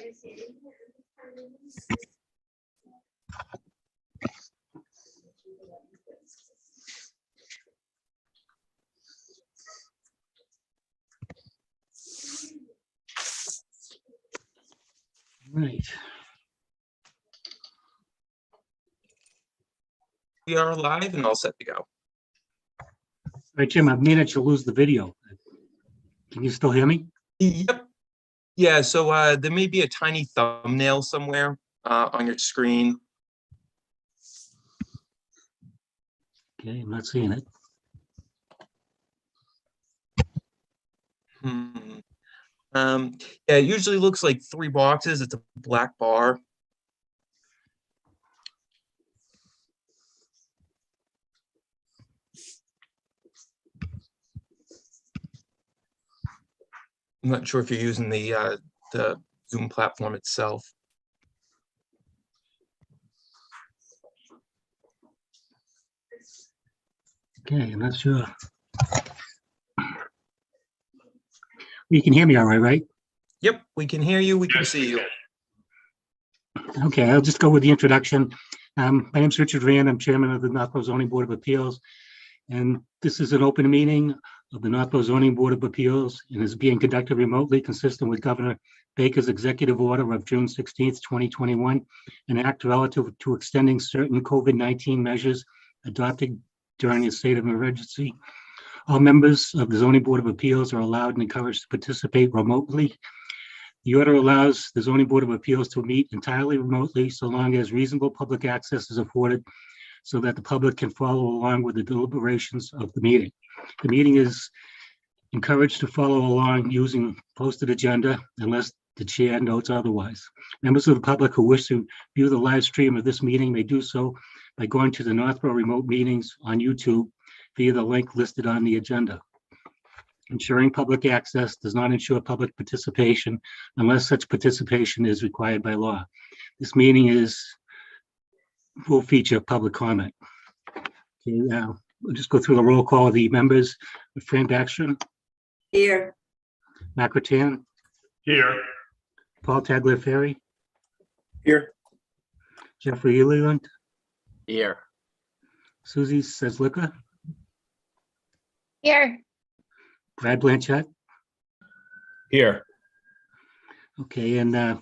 Right. We are live and all set to go. All right, Jim, I've managed to lose the video. Can you still hear me? Yep. Yeah, so there may be a tiny thumbnail somewhere on your screen. Okay, I'm not seeing it. Yeah, it usually looks like 3 boxes. It's a black bar. I'm not sure if you're using the Zoom platform itself. Okay, I'm not sure. You can hear me all right, right? Yep, we can hear you. We can see you. Okay, I'll just go with the introduction. My name's Richard Rand. I'm chairman of the Northborough Zoning Board of Appeals. And this is an open meeting of the Northborough Zoning Board of Appeals and is being conducted remotely consistent with Governor Baker's executive order of June 16th, 2021, an act relative to extending certain COVID-19 measures adopted during a state of emergency. All members of the Zoning Board of Appeals are allowed and encouraged to participate remotely. The order allows the Zoning Board of Appeals to meet entirely remotely so long as reasonable public access is afforded so that the public can follow along with the deliberations of the meeting. The meeting is encouraged to follow along using posted agenda unless the chair notes otherwise. Members of the public who wish to view the live stream of this meeting may do so by going to the Northborough Remote Meetings on YouTube via the link listed on the agenda. Ensuring public access does not ensure public participation unless such participation is required by law. This meeting will feature public comment. Okay, now we'll just go through the roll call of the members. Fran Backstrom. Here. Matt Rattan. Here. Paul Tagliaferri. Here. Jeffrey Leland. Here. Susie Seslicka. Here. Brad Blanchett. Here. Okay, and the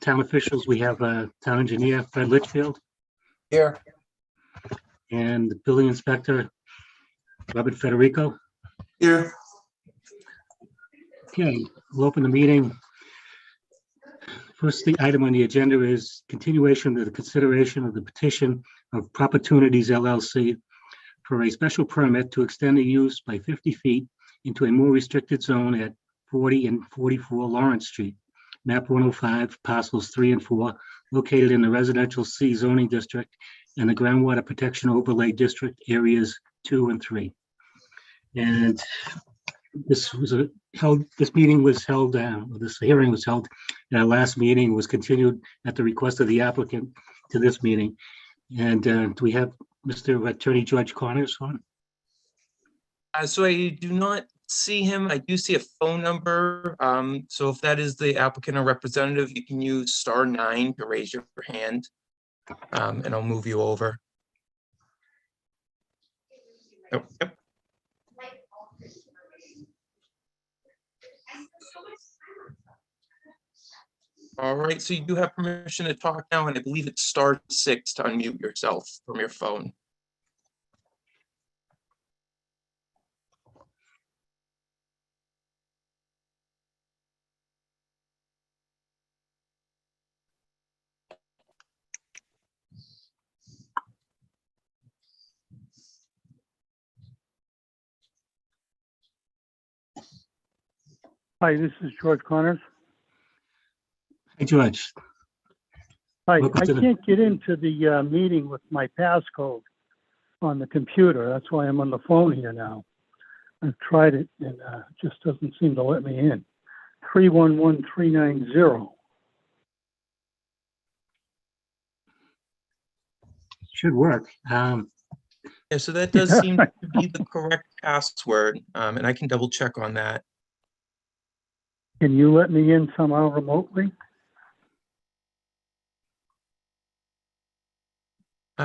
town officials, we have town engineer Fred Litchfield Here. and the building inspector Robert Federico. Here. Okay, we'll open the meeting. First, the item on the agenda is continuation of the consideration of the petition of Opportunities LLC for a special permit to extend the use by 50 feet into a more restricted zone at 40 and 44 Lawrence Street, map 105, parcels 3 and 4, located in the residential C zoning district and the groundwater protection overlay district areas 2 and 3. And this hearing was held at our last meeting, was continued at the request of the applicant to this meeting. And do we have Mr. Attorney George Connors on? So I do not see him. I do see a phone number. So if that is the applicant or representative, you can use *9 to raise your hand, and I'll move you over. Oh, yep. All right, so you do have permission to talk now, and I believe it's *6 to unmute yourself from your phone. Hi, this is George Connors. Hey, George. Hi, Welcome I to the- can't get into the meeting with my passcode on the computer. That's why I'm on the phone here now. I've tried it and it just doesn't seem to let me in. 311390. Should work. Yeah, so that does seem to be the correct password, and I can double check on that. Can you let me in somehow remotely?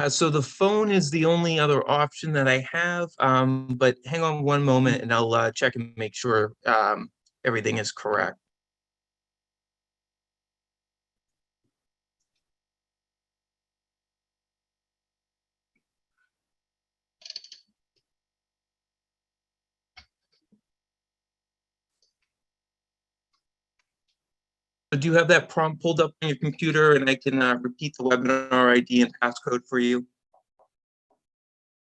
So the phone is the only other option that I have, but hang on one moment and I'll check and make sure everything is correct. So do you have that prompt pulled up on your computer and I can repeat the webinar ID and passcode for you?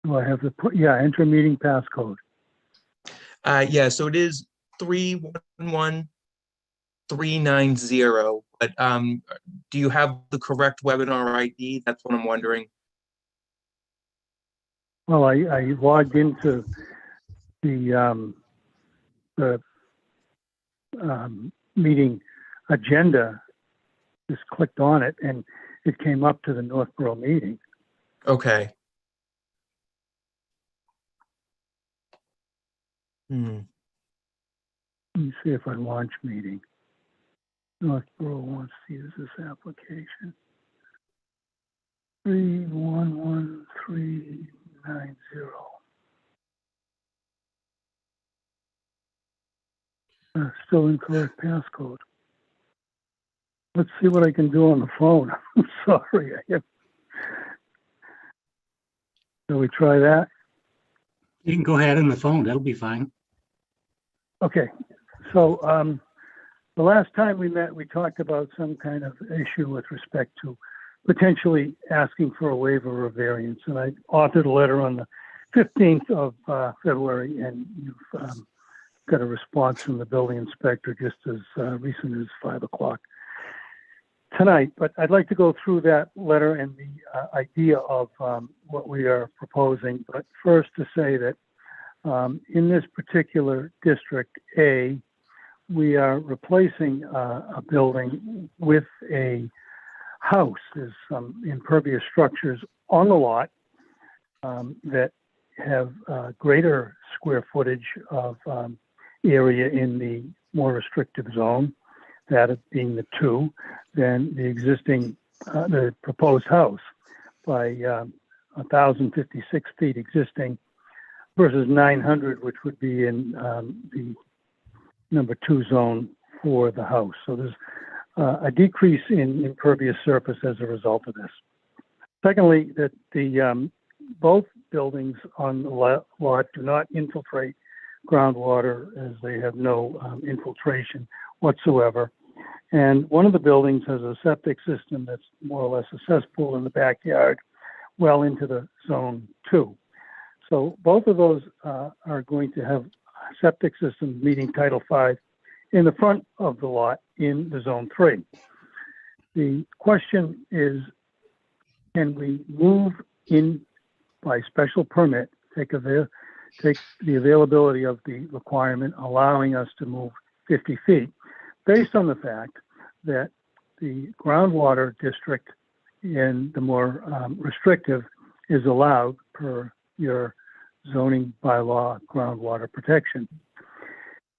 Do I have to put, yeah, enter meeting passcode. Yeah, so it is 311390, but do you have the correct webinar ID? That's what I'm wondering. Well, I logged into the meeting agenda, just clicked on it, and it came up to the Northborough meeting. Okay. Hmm. Let me see if I launch meeting. Northborough wants to use this application. 311390. Still incorrect passcode. Let's see what I can do on the phone. I'm sorry. Shall we try that? You can go ahead on the phone. That'll be fine. Okay. So the last time we met, we talked about some kind of issue with respect to potentially asking for a waiver or variance. And I authored a letter on the 15th of February, and you've got a response from the building inspector just as recent as 5 o'clock tonight. But I'd like to go through that letter and the idea of what we are proposing. But first to say that in this particular District A, we are replacing a building with a house. There's some impervious structures on the lot that have greater square footage of area in the more restrictive zone, that being the 2, than the existing, the proposed house by 1,056 feet existing versus 900, which would be in the number 2 zone for the house. So there's a decrease in impervious surface as a result of this. Secondly, that the both buildings on the lot do not infiltrate groundwater, as they have no infiltration whatsoever. And one of the buildings has a septic system that's more or less a cesspool in the backyard, well into the zone 2. So both of those are going to have septic systems meeting Title V in the front of the lot in the zone 3. The question is, can we move in by special permit, take the availability of the requirement, allowing us to move 50 feet, based on the fact that the groundwater district in the more restrictive is allowed per your zoning bylaw groundwater protection.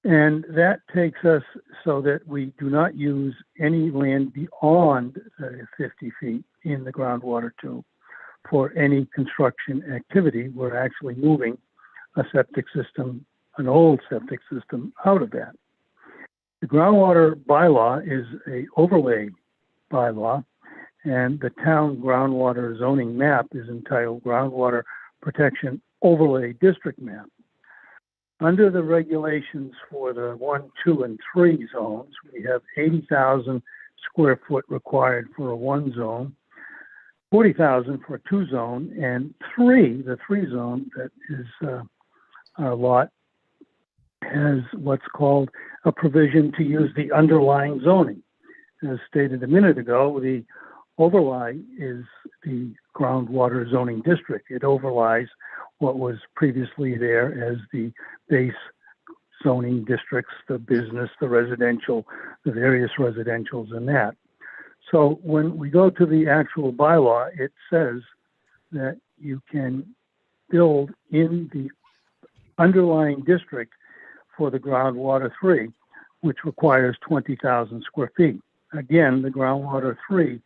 And that takes us so that we do not use any land beyond 50 feet in the groundwater tube for any construction activity. We're actually moving a septic system, an old septic system, out of that. The groundwater bylaw is an overlay bylaw, and the town groundwater zoning map is entitled Groundwater Protection Overlay District Map. Under the regulations for the 1, 2, and 3 zones, we have 80,000 square foot required for a 1 zone, 40,000 for a 2 zone, and the 3 zone that is our lot has what's called a provision to use the underlying zoning. As stated a minute ago, the overlay is the groundwater zoning district. It overlies what was previously there as the base zoning districts, the business, the residential, the various residentials and that. So when we go to the actual bylaw, it says that you can build in the underlying district for the groundwater 3, which requires 20,000 square feet. Again, the groundwater 3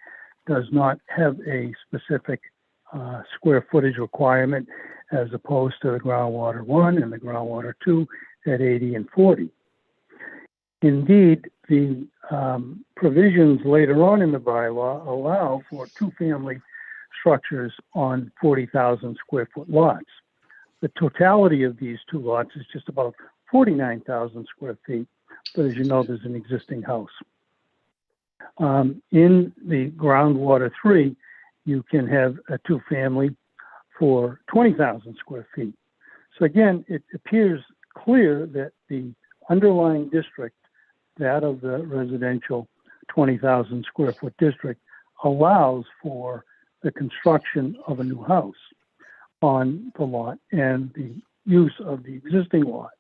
does not have a specific square footage requirement as opposed to the groundwater 1 and the groundwater 2 at 80 and 40. Indeed, the provisions later on in the bylaw allow for two-family structures on 40,000 square foot lots. The totality of these two lots is just about 49,000 square feet, but as you know, there's an existing house. In the groundwater 3, you can have a two-family for 20,000 square feet. So again, it appears clear that the underlying district, that of the residential 20,000 square foot district, allows for the construction of a new house on the lot and the use of the existing lot.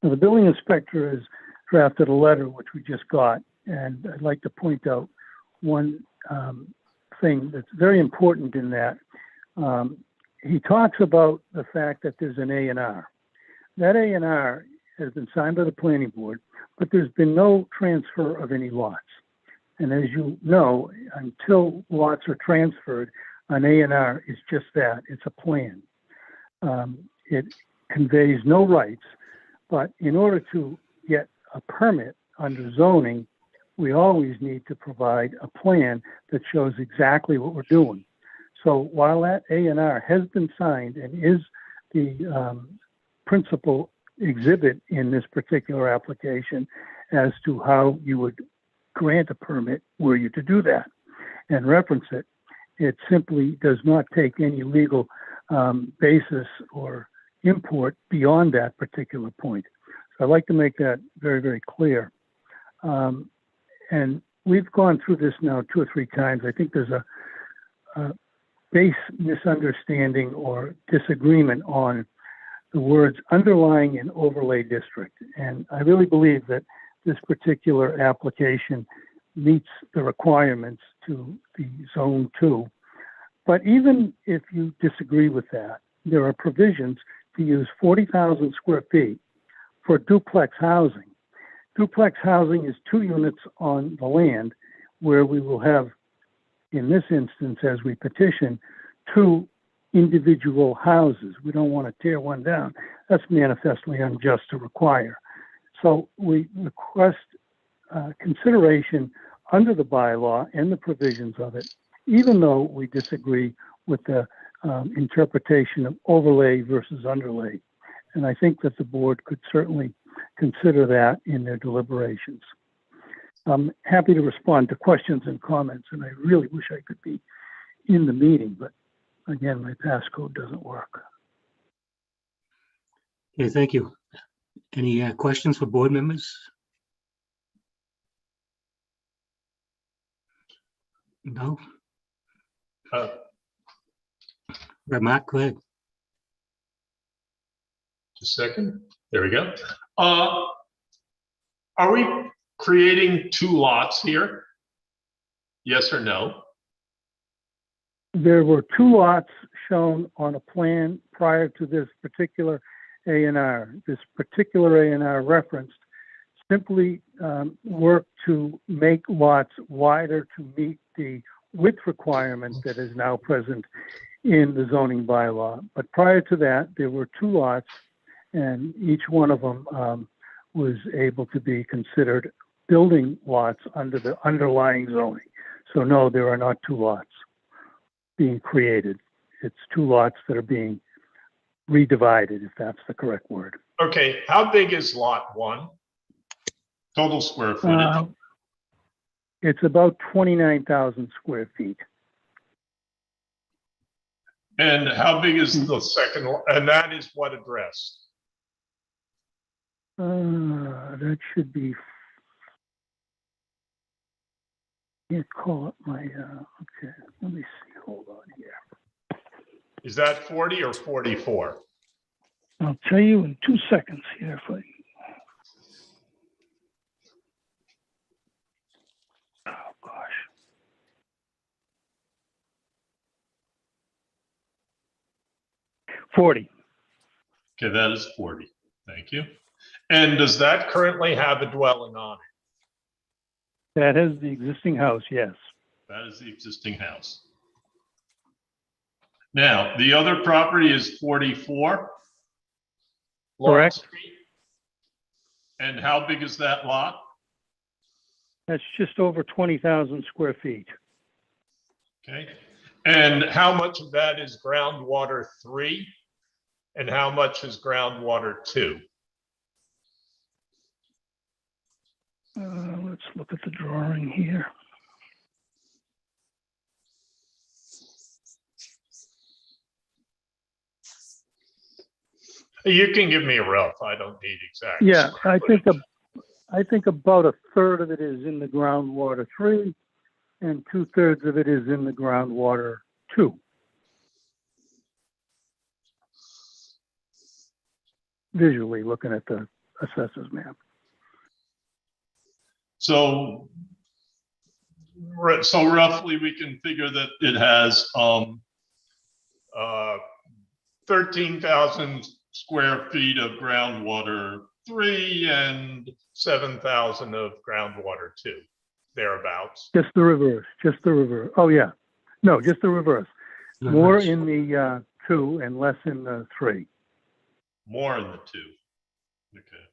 Now, the building inspector has drafted a letter, which we just got, and I'd like to point out one thing that's very important in that. He talks about the fact that there's an A&R. That A&R has been signed by the planning board, but there's been no transfer of any lots. And as you know, until lots are transferred, an A&R is just that, it's a plan. It conveys no rights, but in order to get a permit under zoning, we always need to provide a plan that shows exactly what we're doing. So while that A&R has been signed and is the principal exhibit in this particular application as to how you would grant a permit were you to do that and reference it, it simply does not take any legal basis or import beyond that particular point. So I'd like to make that very, very clear. And we've gone through this now 2 or 3 times. I think there's a base misunderstanding or disagreement on the words underlying and overlay district. And I really believe that this particular application meets the requirements to the zone 2. But even if you disagree with that, there are provisions to use 40,000 square feet for duplex housing. Duplex housing is 2 units on the land where we will have, in this instance, as we petition, 2 individual houses. We don't want to tear one down. That's manifestly unjust to require. So we request consideration under the bylaw and the provisions of it, even though we disagree with the interpretation of overlay versus underlay. And I think that the board could certainly consider that in their deliberations. I'm happy to respond to questions and comments, and I really wish I could be in the meeting, but again, my passcode doesn't work. Okay, thank you. Any questions for board members? No? Mark, go ahead. Just a second. There we go. Are we creating 2 lots here? Yes or no? There were 2 lots shown on a plan prior to this particular A&R. This particular A&R referenced simply worked to make lots wider to meet the width requirement that is now present in the zoning bylaw. But prior to that, there were 2 lots, and each one of them was able to be considered building lots under the underlying zoning. So no, there are not 2 lots being created. It's 2 lots that are being redivided, if that's the correct word. Okay, how big is lot 1? Total square footage? It's about 29,000 square feet. And how big is the second one? And that is what address? That should be, can't call it my, okay, let me see, hold on here. Is that 40 or 44? I'll tell you in 2 seconds here if I, oh gosh. $40. Okay, that is 40. Thank you. And does that currently have a dwelling on it? That is the existing house, yes. That is the existing house. Now, the other property is 44. Correct. Lawrence Street. And how big is that lot? That's just over 20,000 square feet. Okay. And how much of that is groundwater 3? And how much is groundwater 2? Let's look at the drawing here. You can give me a rough. I don't need exact. Yeah, square I think footage. I think about a third of it is in the groundwater 3, and 2/3 of it is in the groundwater 2. Visually looking at the assessor's map. So roughly we can figure that it has 13,000 square feet of groundwater 3 and 7,000 of groundwater 2, thereabouts. Just the reverse, just the reverse. Oh, yeah. No, just the reverse. More in the 2 and less in the 3. More in the 2. Okay.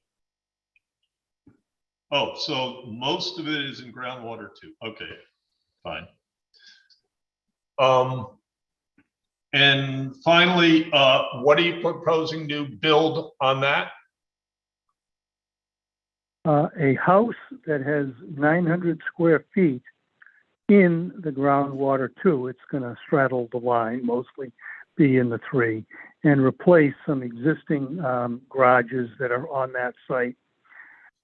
Oh, so most of it is in groundwater 2. Okay, fine. And finally, what are you proposing to build on that? A house that has 900 square feet in the groundwater 2. It's going to straddle the line, mostly be in the 3, and replace some existing garages that are on that site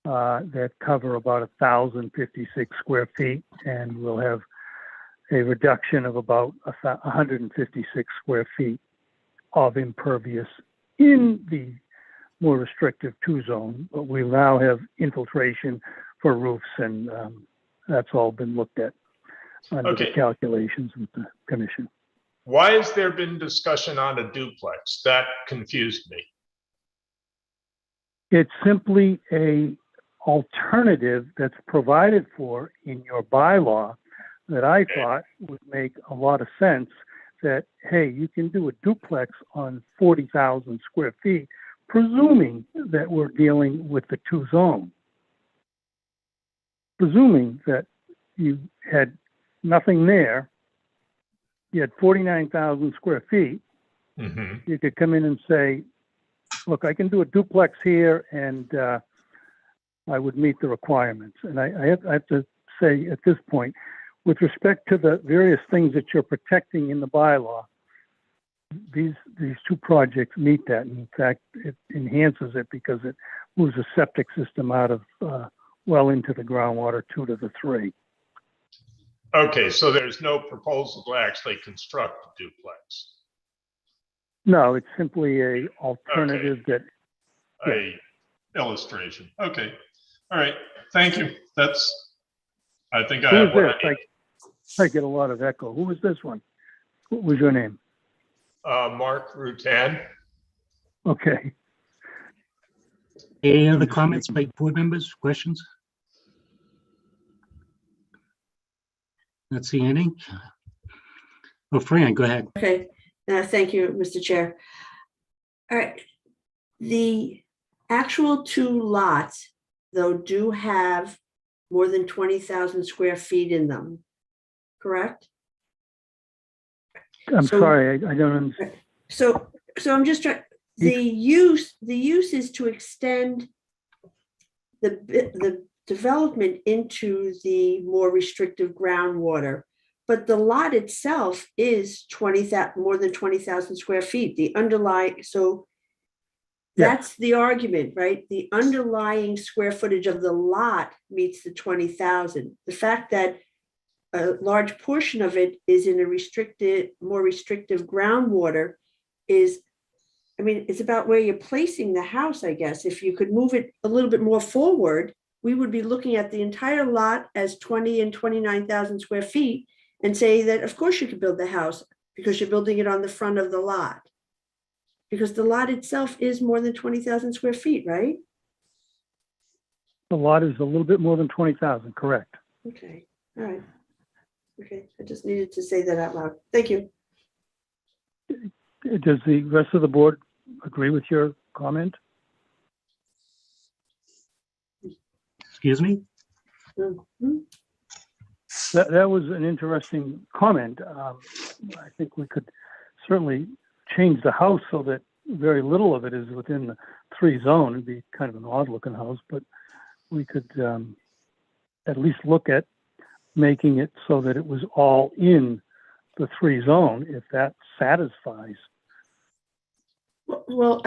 that cover about 1,056 square feet, and we'll have a reduction of about 156 square feet of impervious in the more restrictive 2 zone, but we now have infiltration for roofs, and that's all been looked at under the Okay. calculations with the commission. Why has there been discussion on a duplex? That confused me. It's simply a alternative that's provided for in your bylaw that I thought would make a lot of sense, that, hey, you can do a duplex on 40,000 square feet, presuming that we're dealing with the 2 zone. Presuming that you had nothing there, you had 49,000 square feet, Mhm. you could come in and say, look, I can do a duplex here, and I would meet the requirements. And I have to say at this point, with respect to the various things that you're protecting in the bylaw, these 2 projects meet that. And in fact, it enhances it because it moves a septic system out of well into the groundwater 2 to the 3. Okay, so there's no proposal to actually construct a duplex. No, it's simply a alternative that, A illustration. Okay. All right. Thank you. I think I who have is what this? I need. I get a lot of echo. Who is this one? What was your name? Mark Rutan. Okay. Any other comments by board members, questions? Not seeing any. Oh, Fran, go ahead. Okay, thank you, Mr. Chair. All right, the actual 2 lots, though, do have more than 20,000 square feet in them, correct? I'm So- sorry, I don't understand. So I'm just trying, the use is to extend the development into the more restrictive groundwater. But the lot itself is more than 20,000 square feet. The underlying, so Yeah. that's the argument, right? The underlying square footage of the lot meets the 20,000. The fact that a large portion of it is in a more restrictive groundwater is, I mean, it's about where you're placing the house, I guess. If you could move it a little bit more forward, we would be looking at the entire lot as 20 and 29,000 square feet and say that, of course, you could build the house because you're building it on the front of the lot. Because the lot itself is more than 20,000 square feet, right? The lot is a little bit more than 20,000, correct? Okay, all right. Okay, I just needed to say that out loud. Thank you. does the rest of the board agree with your comment? Excuse me? Mhm. That was an interesting comment. I think we could certainly change the house so that very little of it is within the 3 zone. It'd be kind of an odd looking house, but we could at least look at making it so that it was all in the 3 zone, if that satisfies. Well,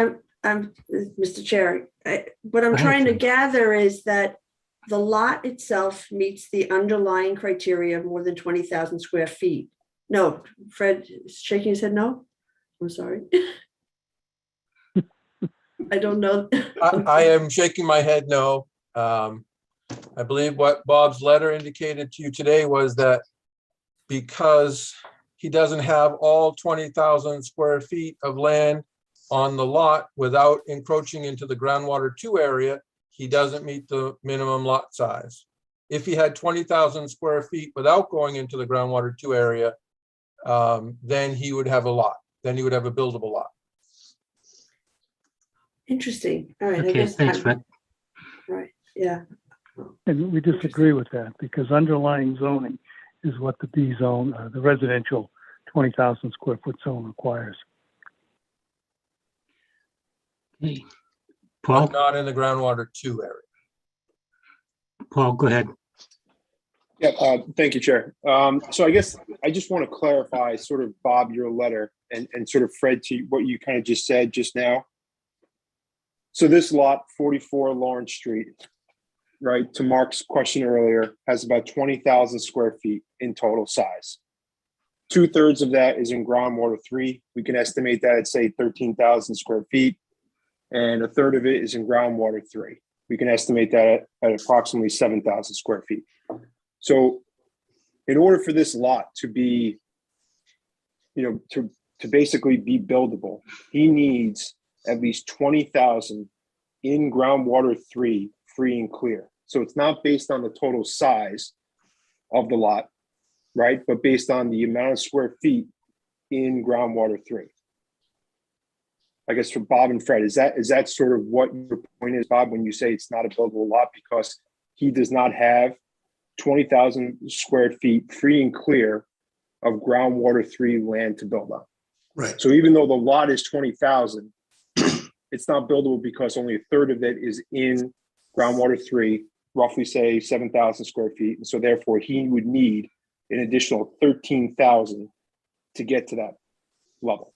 I'm, Mr. Chair, what I'm Go ahead, trying to Fran. gather is that the lot itself meets the underlying criteria of more than 20,000 square feet. No, Fred is shaking his head no? I'm sorry. I don't know. I am shaking my head no. I believe what Bob's letter indicated to you today was that because he doesn't have all 20,000 square feet of land on the lot without encroaching into the groundwater 2 area, he doesn't meet the minimum lot size. If he had 20,000 square feet without going into the groundwater 2 area, then he would have a lot. Then he would have a buildable lot. Interesting. All right. I Okay, guess thanks, I'm- Fred. Right, yeah. And we disagree with that because underlying zoning is what the B zone, the residential 20,000 square foot zone requires. Okay. But Paul, not in the groundwater 2 area. Paul, go ahead. Yeah, thank you, Chair. So I guess I just want to clarify sort of, Bob, your letter and sort of Fred to what you kind of just said just now. So this lot, 44 Lawrence Street, right, to Mark's question earlier, has about 20,000 square feet in total size. 2/3 of that is in groundwater 3. We can estimate that at say 13,000 square feet. And 1/3 of it is in groundwater 3. We can estimate that at approximately 7,000 square feet. So in order for this lot to be, to basically be buildable, he needs at least 20,000 in groundwater 3, free and clear. So it's not based on the total size of the lot, right? But based on the amount of square feet in groundwater 3. I guess for Bob and Fred, is that sort of what your point is, Bob, when you say it's not a buildable lot because he does not have 20,000 square feet free and clear of groundwater 3 land to build on? Right. So even though the lot is 20,000, it's not buildable because only 1/3 of it is in groundwater 3, roughly say 7,000 square feet. And so therefore he would need an additional 13,000 to get to that level.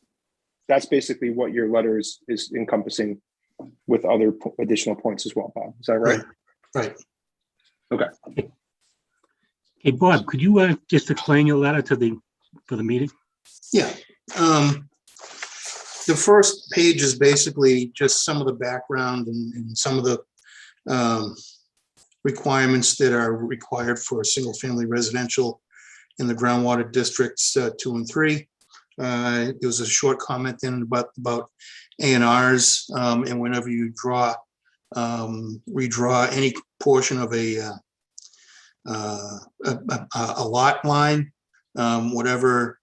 That's basically what your letter is encompassing with other additional points as well, Bob. Is that right? Right. Okay. Hey, Bob, could you just explain your letter for the meeting? Yeah. The first page is basically just some of the background and some of the requirements that are required for a single family residential in the groundwater districts 2 and 3. There was a short comment then about A&Rs, and whenever you redraw any portion of a lot line, whatever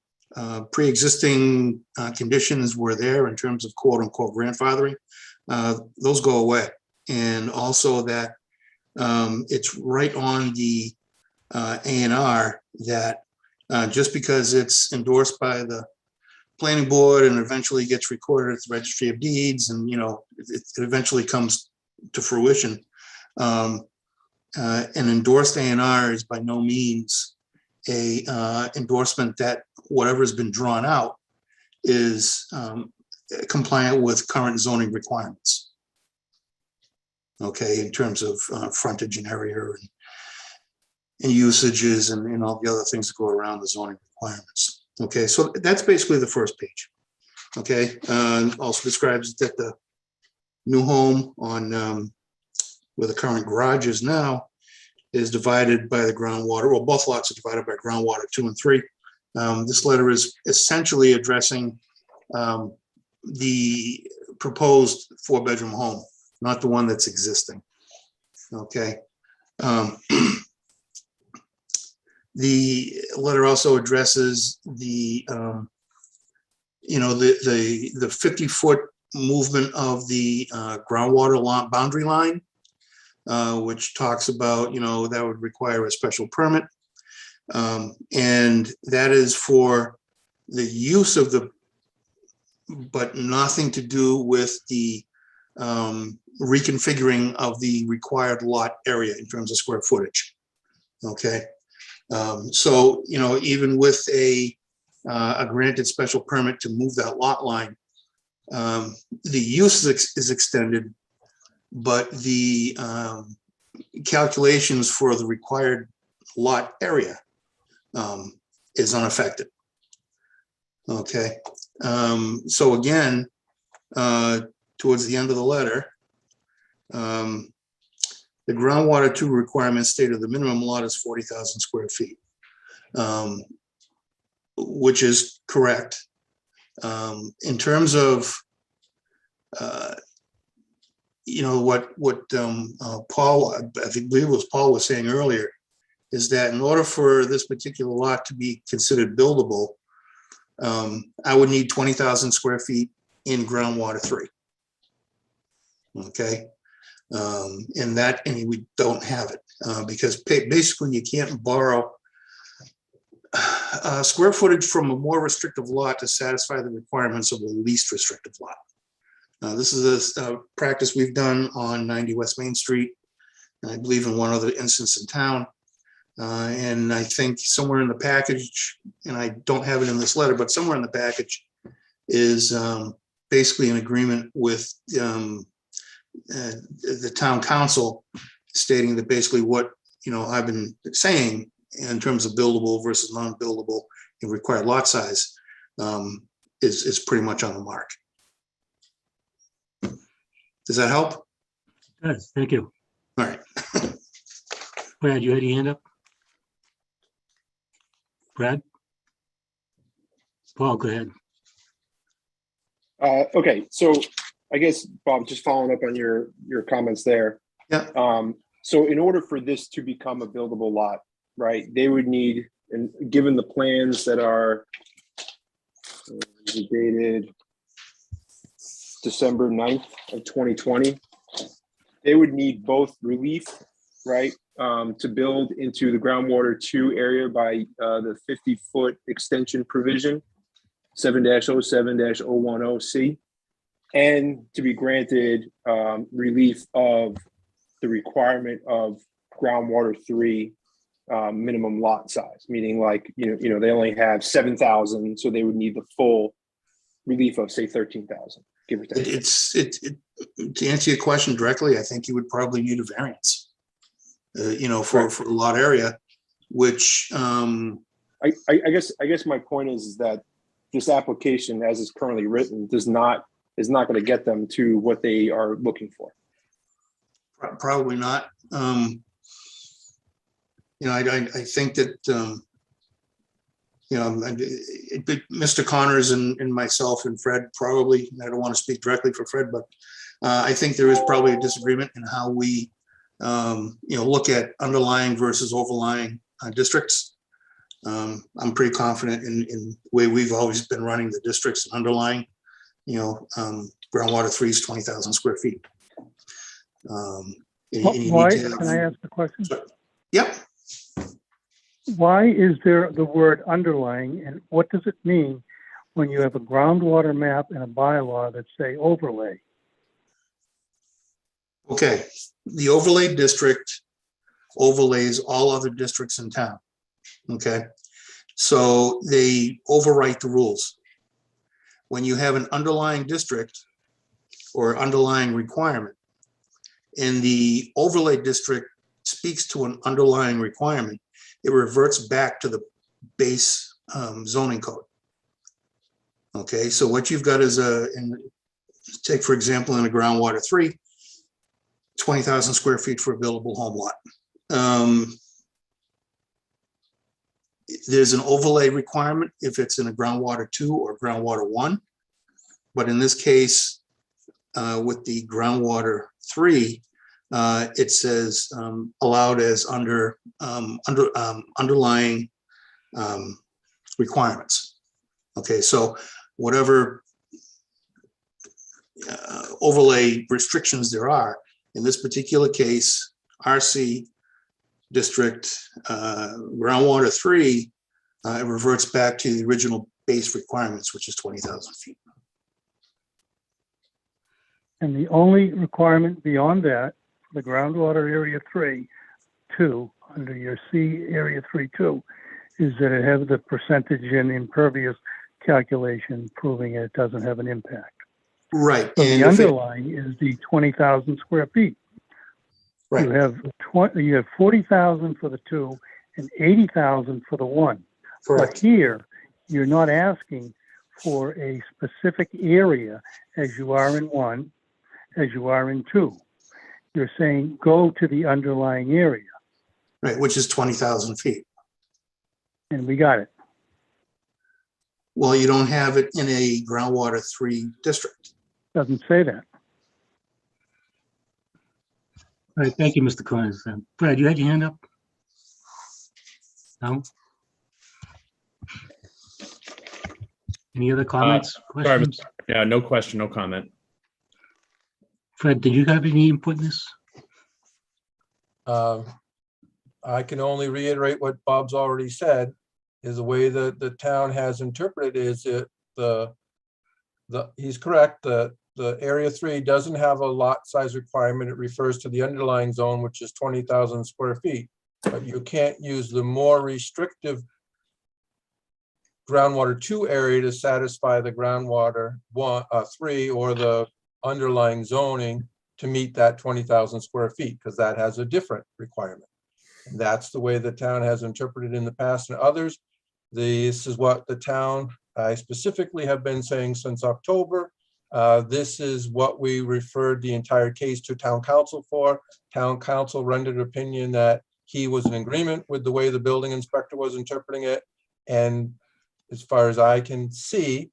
pre-existing conditions were there in terms of quote unquote grandfathering, those go away. And also that it's right on the A&R that just because it's endorsed by the planning board and eventually gets recorded at the registry of deeds and, it eventually comes to fruition. An endorsed A&R is by no means a endorsement that whatever has been drawn out is compliant with current zoning requirements. Okay, in terms of frontage and area and usages and all the other things that go around the zoning requirements. Okay, so that's basically the first page. Okay, also describes that the new home on where the current garage is now is divided by the groundwater. Well, both lots are divided by groundwater 2 and 3. This letter is essentially addressing the proposed 4-bedroom home, not the one that's existing. Okay. The letter also addresses the the 50-foot movement of the groundwater boundary line, which talks about, that would require a special permit. And that is for the use of but nothing to do with the reconfiguring of the required lot area in terms of square footage. Okay. So, even with a granted special permit to move that lot line, the use is extended, but the calculations for the required lot area is unaffected. Okay. So again, towards the end of the letter, the groundwater 2 requirements stated the minimum lot is 40,000 square feet, which is correct. In terms of, what Paul, I believe it was Paul was saying earlier, is that in order for this particular lot to be considered buildable, I would need 20,000 square feet in groundwater 3. Okay. And we don't have it because basically you can't borrow square footage from a more restrictive lot to satisfy the requirements of a least restrictive lot. This is a practice we've done on 90 West Main Street, and I believe in one other instance in town. And I think somewhere in the package, and I don't have it in this letter, but somewhere in the package is basically an agreement with the town council stating that basically what, I've been saying in terms of buildable versus non-buildable and required lot size is pretty much on the mark. Does that help? Good, thank you. All right. Brad, you had your hand up? Brad? Paul, go ahead. Okay, so I guess, Bob, just following up on your comments there. Yeah. So in order for this to become a buildable lot, right, they would need, and given the plans that are dated December 9th of 2020, they would need both relief, right, to build into the groundwater 2 area by the 50-foot extension provision, 7-07-010C, and to be granted relief of the requirement of groundwater 3 minimum lot size, meaning like, they only have 7,000, so they would need the full relief of say 13,000, give or take. To answer your question directly, I think you would probably need a variance, for a lot area, which I guess my point is that this application, as is currently written, is not going to get them to what they are looking for. probably not. I think that Mr. Connors and myself and Fred probably, I don't want to speak directly for Fred, but I think there is probably a disagreement in how we look at underlying versus overlying districts. I'm pretty confident in the way we've always been running the districts and underlying, groundwater 3 is 20,000 square feet. Why, can I ask a question? Yep. Why is there the word underlying, and what does it mean when you have a groundwater map and a bylaw that say overlay? Okay, the overlay district overlays all other districts in town. Okay, so they overwrite the rules. When you have an underlying district or underlying requirement, and the overlay district speaks to an underlying requirement, it reverts back to the base zoning code. Okay, so what you've got is take for example in a groundwater 3, 20,000 square feet for a buildable home lot. There's an overlay requirement if it's in a groundwater 2 or groundwater 1, but in this case, with the groundwater 3, it says allowed as underlying requirements. Okay, so whatever overlay restrictions there are. In this particular case, RC district, groundwater 3, it reverts back to the original base requirements, which is 20,000 feet. And the only requirement beyond that, the groundwater area 3.2, under your C area 3.2, is that it has the percentage in impervious calculation proving it doesn't have an impact. Right. So And the if it- underlying is the 20,000 square feet. Right. You have 40,000 for the 2 and 80,000 for the 1. But Correct. here, you're not asking for a specific area as you are in 1, as you are in 2. You're saying go to the underlying area, Right, which is 20,000 feet. and we got it. Well, you don't have it in a groundwater 3 district. Doesn't say that. All right, thank you, Mr. Connors. Brad, you had your hand up? No? Any other comments, Sorry, questions? Yeah, no question, no comment. Fred, did you have any input in this? I can only reiterate what Bob's already said, is the way that the town has interpreted is it he's correct, the area 3 doesn't have a lot size requirement. It refers to the underlying zone, which is 20,000 square feet. But you can't use the more restrictive groundwater 2 area to satisfy the groundwater 3 or the underlying zoning to meet that 20,000 square feet, because that has a different requirement. And that's the way the town has interpreted in the past and others. This is what the town, I specifically have been saying since October. This is what we referred the entire case to town council for. Town council rendered opinion that he was in agreement with the way the building inspector was interpreting it. And as far as I can see,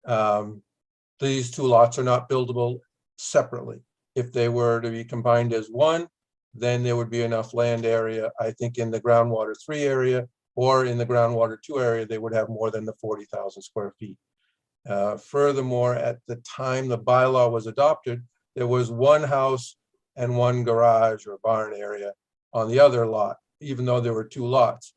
these 2 lots are not buildable separately. If they were to be combined as one, then there would be enough land area, I think, in the groundwater 3 area or in the groundwater 2 area, they would have more than the 40,000 square feet. Furthermore, at the time the bylaw was adopted, there was 1 house and 1 garage or barn area on the other lot, even though there were 2 lots.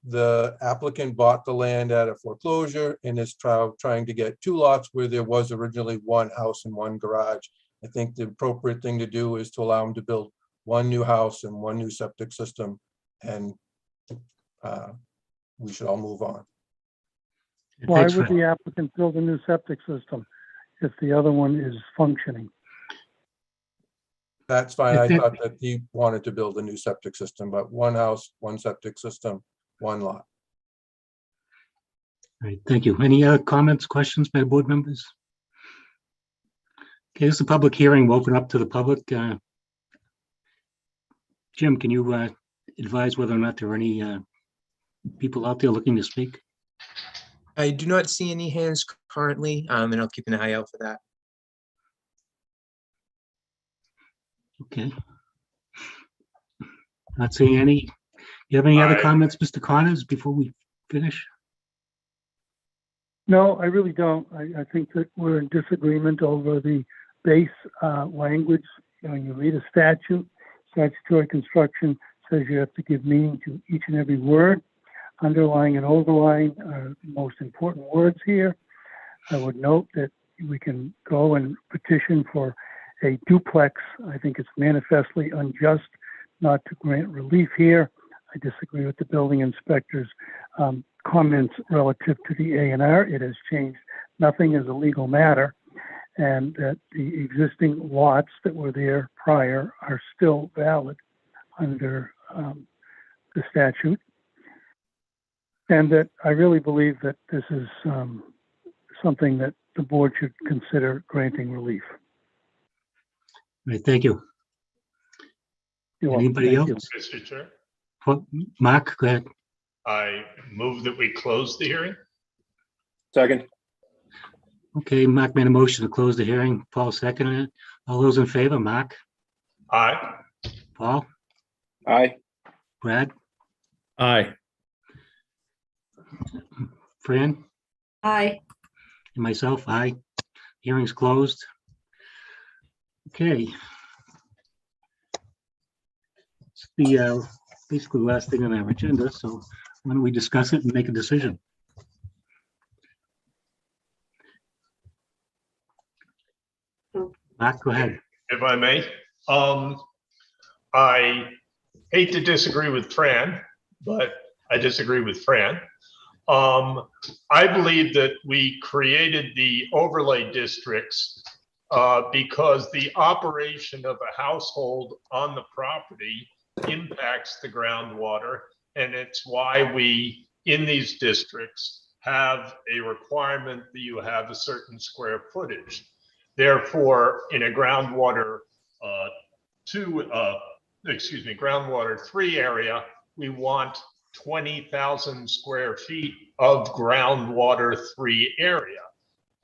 The applicant bought the land at a foreclosure and is trying to get 2 lots where there was originally 1 house and 1 garage. I think the appropriate thing to do is to allow him to build 1 new house and 1 new septic system, and we should all move on. Why Thanks, would Fred. the applicant build a new septic system if the other one is functioning? That's fine. I I think- thought that he wanted to build a new septic system, but 1 house, 1 septic system, 1 lot. All right, thank you. Any other comments, questions by board members? Okay, this is a public hearing. We'll open up to the public. Jim, can you advise whether or not there are any people out there looking to speak? I do not see any hands currently, and I'll keep an eye out for that. Okay. Not seeing any. You have any other Aye. comments, Mr. Connors, before we finish? No, I really don't. I think that we're in disagreement over the base language. You know, you read a statute, statutory construction says you have to give meaning to each and every word. Underlying and overlying are the most important words here. I would note that we can go and petition for a duplex. I think it's manifestly unjust not to grant relief here. I disagree with the building inspector's comments relative to the A&R. It has changed nothing as a legal matter, and that the existing lots that were there prior are still valid under the statute. And that I really believe that this is something that the board should consider granting relief. All right, thank you. You're welcome. Anybody Thank you. else? Mr. Chair, Mark, go ahead. I move that we close the hearing. Second. Okay, Mark made a motion to close the hearing. Paul seconded it. All those in favor, Mark, Aye. Paul, Aye. Brad, Aye. Fran, Aye. And myself, aye. Hearing's closed. Okay. It's the basically the last thing on our agenda, so why don't we discuss it and make a decision? Mark, go ahead. If I may. I hate to disagree with Fran, but I disagree with Fran. I believe that we created the overlay districts because the operation of a household on the property impacts the groundwater. And it's why we, in these districts, have a requirement that you have a certain square footage. Therefore, in a groundwater groundwater 3 area, we want 20,000 square feet of groundwater 3 area.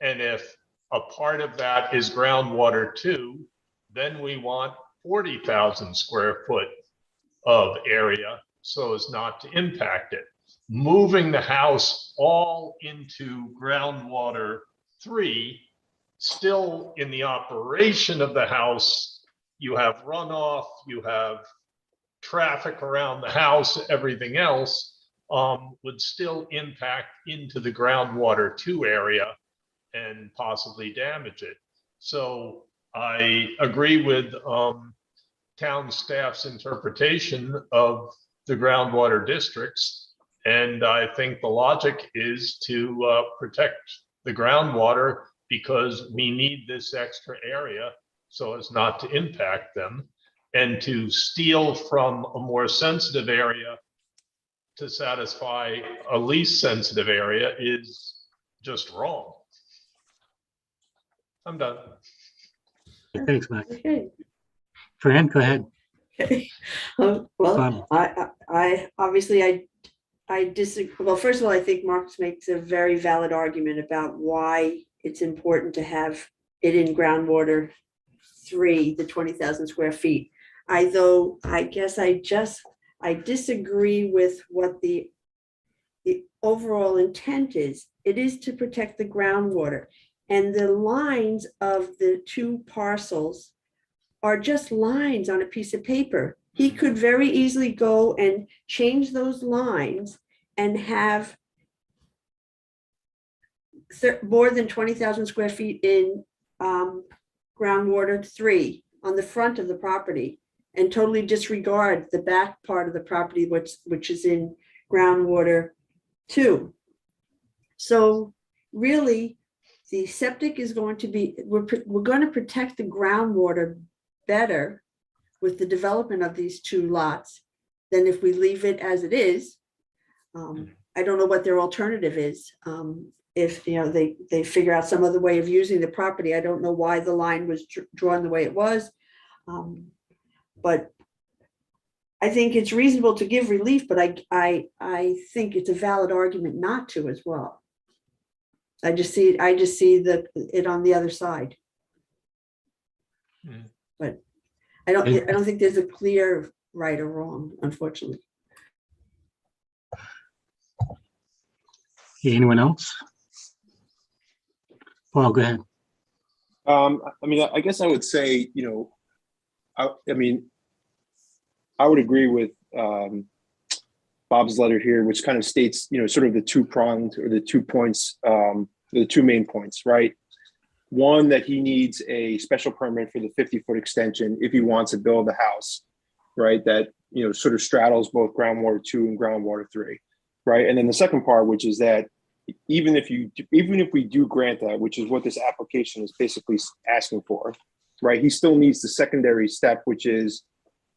And if a part of that is groundwater 2, then we want 40,000 square foot of area so as not to impact it. Moving the house all into groundwater 3, still in the operation of the house, you have runoff, you have traffic around the house, everything else would still impact into the groundwater 2 area and possibly damage it. So I agree with town staff's interpretation of the groundwater districts. And I think the logic is to protect the groundwater because we need this extra area so as not to impact them. And to steal from a more sensitive area to satisfy a least sensitive area is just wrong. I'm done. Thanks, Mark. Okay. Fran, go ahead. Okay. Well, Bob. I obviously I disagree. Well, first of all, I think Marx makes a very valid argument about why it's important to have it in groundwater 3, the 20,000 square feet. I disagree with what the overall intent is. It is to protect the groundwater, and the lines of the 2 parcels are just lines on a piece of paper. He could very easily go and change those lines and have more than 20,000 square feet in groundwater 3 on the front of the property and totally disregard the back part of the property, which is in groundwater 2. So really, the septic is going to be, we're going to protect the groundwater better with the development of these 2 lots than if we leave it as it is. I don't know what their alternative is. If they figure out some other way of using the property, I don't know why the line was drawn the way it was. But I think it's reasonable to give relief, but I think it's a valid argument not to as well. I just see it on the other side. But I don't think there's a clear right or wrong, unfortunately. Okay, anyone else? Paul, go ahead. I mean, I guess I would say, I would agree with Bob's letter here, which kind of states, sort of the 2-pronged or the 2 points, the 2 main points, right? One, that he needs a special permit for the 50-foot extension if he wants to build a house, right? That, sort of straddles both groundwater 2 and groundwater 3, right? And then the second part, which is that even if we do grant that, which is what this application is basically asking for, right? He still needs the secondary step, which is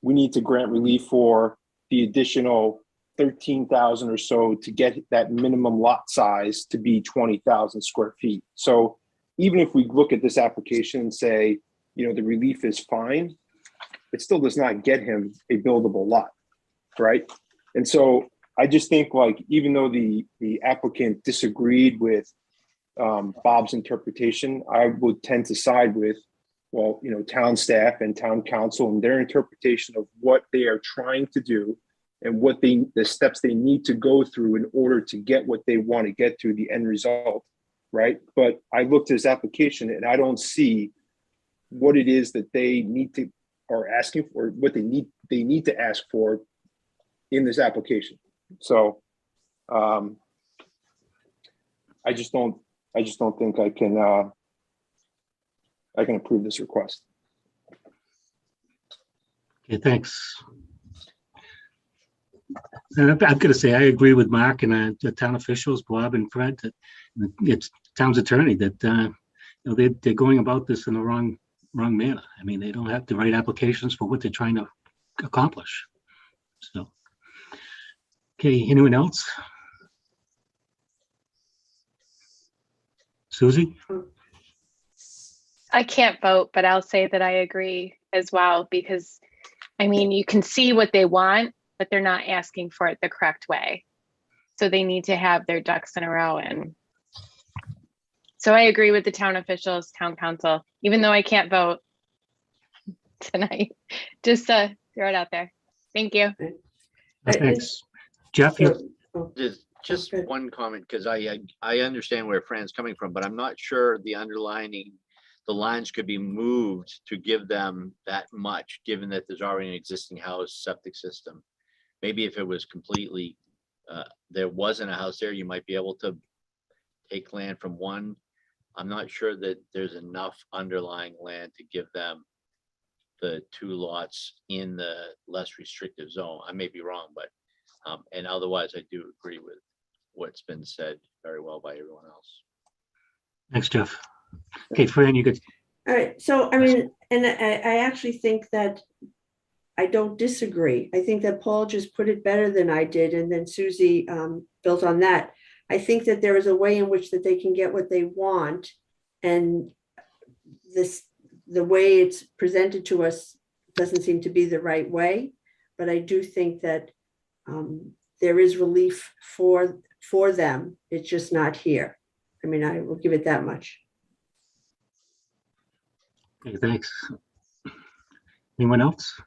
we need to grant relief for the additional 13,000 or so to get that minimum lot size to be 20,000 square feet. So even if we look at this application and say, the relief is fine, it still does not get him a buildable lot, right? And so I just think, like, even though the applicant disagreed with Bob's interpretation, I would tend to side with, well, town staff and town council and their interpretation of what they are trying to do and what the steps they need to go through in order to get what they want to get to, the end result. right? But I looked at his application and I don't see what it is that they need to, are asking for, what they need to ask for in this application. So I just don't think I can approve this request. Okay, thanks. And I'm going to say, I agree with Mark and the town officials, Bob and Fred, that it's town's attorney that, you know, they're going about this in the wrong manner. I mean, they don't have the right applications for what they're trying to accomplish. So, okay, anyone else? Susie? I can't vote, but I'll say that I agree as well, because I mean, you can see what they want, but they're not asking for it the correct way. So they need to have their ducks in a row. And so I agree with the town officials, town council, even though I can't vote tonight. Just throw it out there. Thank you. Thanks. Jeff, you, Just Okay. one comment, because I understand where Fran's coming from, but I'm not sure the lines could be moved to give them that much, given that there's already an existing house, septic system. Maybe if it was completely, there wasn't a house there, you might be able to take land from one. I'm not sure that there's enough underlying land to give them the 2 lots in the less restrictive zone. I may be wrong, but, and otherwise I do agree with what's been said very well by everyone else. thanks, Jeff. Okay, Fran, you could, All right, so I mean, and I actually think that I don't disagree. I think that Paul just put it better than I did, and then Susie built on that. I think that there is a way in which that they can get what they want, and the way it's presented to us doesn't seem to be the right way. But I do think that there is relief for them. It's just not here. I mean, I will give it that much. okay, thanks. Anyone else?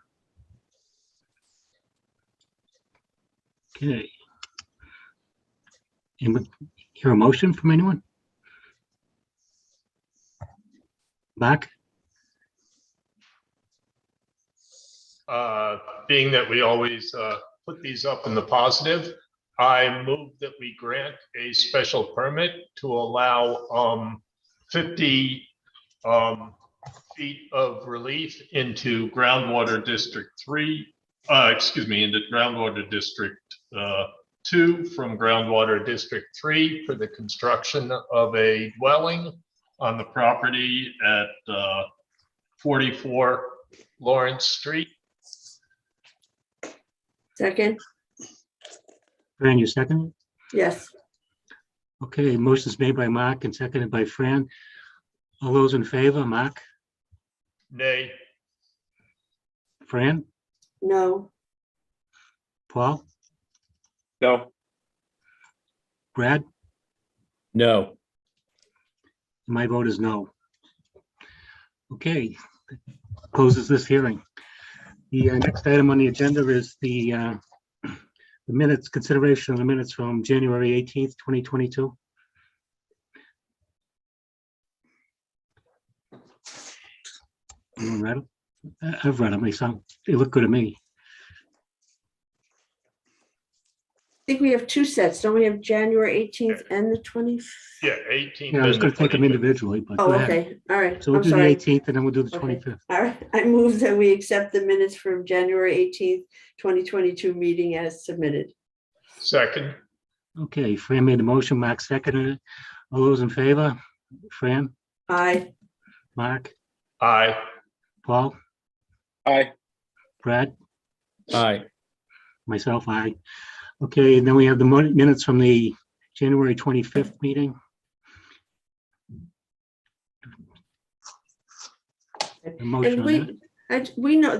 Okay. Anyone hear a motion from anyone? Mark? Being that we always put these up in the positive, I move that we grant a special permit to allow 50 feet of relief into groundwater district 3, into groundwater district 2 from groundwater district 3 for the construction of a dwelling on the property at 44 Lawrence Street. Second, Fran, you second? yes. Okay, motion's made by Mark and seconded by Fran. All those in favor, Mark, Nay. Fran, No. Paul, No. Brad? No. My vote is no. Okay, closes this hearing. The next item on the agenda is the minutes, consideration of the minutes from January 18th, 2022. Anyone read them? I've read them, they look good to me. I think we have 2 sets. Don't we have January 18th and the 20th? Yeah, 18. Yeah, I was and going to take them 25th. individually, but Oh, go ahead. okay. All right. So we'll I'm do the sorry. 18th and then we'll do the Okay. 25th. All right. I move that we accept the minutes from January 18th, 2022 meeting as submitted. Second. Okay, Fran made the motion, Mark seconded it. All those in favor? Fran, Aye. Mark, Aye. Paul, Aye. Brad, Aye. myself, aye. Okay, and then we have the minutes from the January 25th meeting. A motion And on that. we know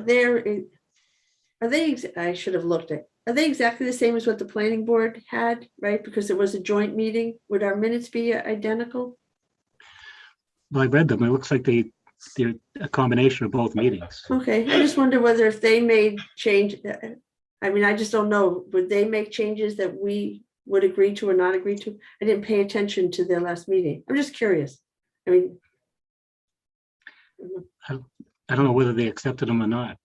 are they, I should have looked at, are they exactly the same as what the planning board had, right? Because it was a joint meeting. Would our minutes be identical? Well, I read them. It looks like they're a combination of both meetings. Okay, I just wonder whether if they made change, I mean, I just don't know, would they make changes that we would agree to or not agree to? I didn't pay attention to their last meeting. I'm just curious. I mean, I don't know whether they accepted them or not.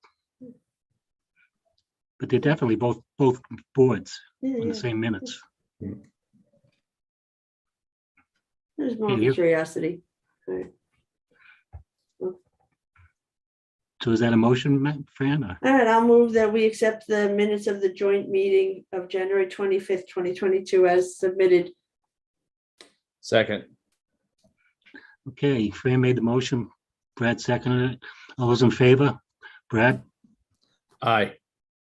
But they're definitely both boards yeah, on yeah. the same minutes. There's more Yeah. curiosity. All right. So is that a motion, Fran? or- All right, I'll move that we accept the minutes of the joint meeting of January 25th, 2022 as submitted. Second. Okay, Fran made the motion. Brad seconded it. All those in favor? Brad, Aye.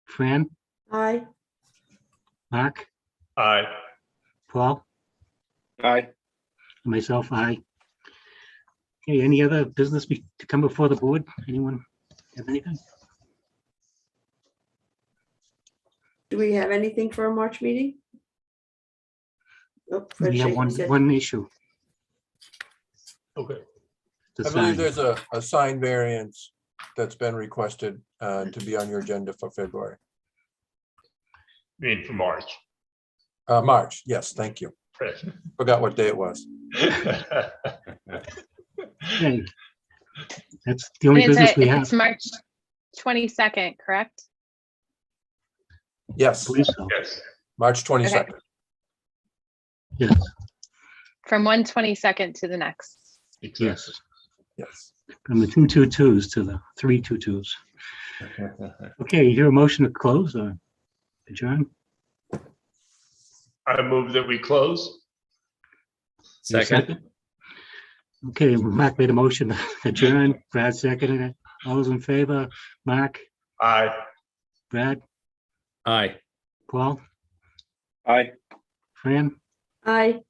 Fran, Aye. Mark, Aye. Paul, Aye. myself, aye. Okay, any other business to come before the board? Anyone have anything? Do we have anything for a March meeting? Oh, Fred We have shaking his head. one issue. Okay. The I believe sign. there's a sign variance that's been requested to be on your agenda for February. Mean for March. March, yes, thank you. Forgot what day it was. Okay. That's the only And business we have. it's March 22nd, correct? I Yes, believe so. Yes. March 22nd. Yes, From 1/22nd to the next. yes. Yes. From the 222s to the 322s. Okay, you hear a motion to close or adjourn? I move that we close. Is there a Second. Okay, Mark made a motion to adjourn. Brad seconded it. All those in favor? Mark, Aye. Brad, Aye. Paul, Aye. Fran, Aye.